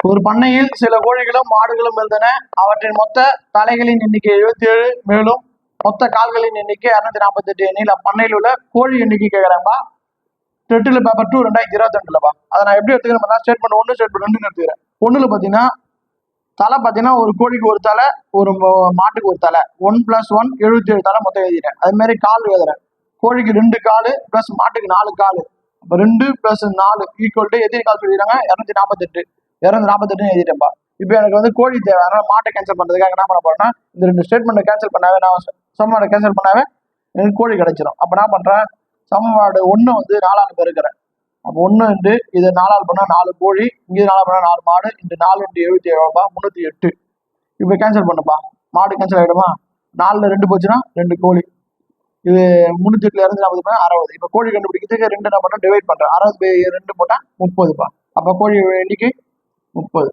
ஒரு பண்ணையில் சில கோழிகளும் மாடுகளும் இருந்தன. அவற்றின் மொத்த தலைகளின் எண்ணிக்கை 77, மேலும் மொத்த கால்களின் எண்ணிக்கை 248 எண்ணில் அப்பண்ணையில் உள்ள கோழி எண்ணிக்கை கேட்கிறேன்பா. டெட்டில் பேப்பர் 2 2022லப்பா. அதை நான் எப்படி எடுத்துக்கிறேன்? ஸ்டேட்மெண்ட் 1 ஸ்டேட்மெண்ட் 2 எடுத்துக்கிறேன். ஒண்ணுல பாத்தீங்கன்னா தலை பாத்தீங்கன்னா ஒரு கோழிக்கு ஒரு தலை, ஒரு மாட்டுக்கு ஒரு தலை. 1 + 1 77 தலை மொத்தம் எழுதிட்டேன். அது மாதிரி கால் எழுதுறேன். கோழிக்கு 2 காலு பிளஸ் மாட்டுக்கு 4 காலு. அப்ப 2 + 4 = எத்தனை கால் சொல்லிடுறாங்க? 248. 248 எழுதிட்டேன்பா. இப்போ எனக்கு வந்து கோழி தேவை, அதனால மாட்டை கேன்சல் பண்றதுக்காக என்ன பண்ண போறேன்னா, இந்த 2 ஸ்டேட்மெண்ட் கேன்சல் பண்ணாவே, நான் சமன்பாடை கேன்சல் பண்ணாவே எனக்கு கோழி கிடைச்சிடும். அப்ப நான் பண்றேன், சமன்பாடு 1 வந்து 4ஆல் பெருக்கிறேன். அப்போ 1 இதை 4ஆல் பண்ணா 4 கோழி, இங்கே 4 பண்ணா 4 மாடு, 4 × 77 308. இப்போ கேன்சல் பண்ணுப்பா. மாடு கேன்சல் ஆகிடுமா? 4ல் 2 போச்சுன்னா 2 கோழி. இது 308ல் 240 60. இப்போ கோழி கண்டுபிடிக்கிறதுக்கு 2 என்ன பண்ணா டிவைட் பண்றேன். 60/2 போட்டா 30பா. அப்போ கோழி எண்ணிக்கை 30.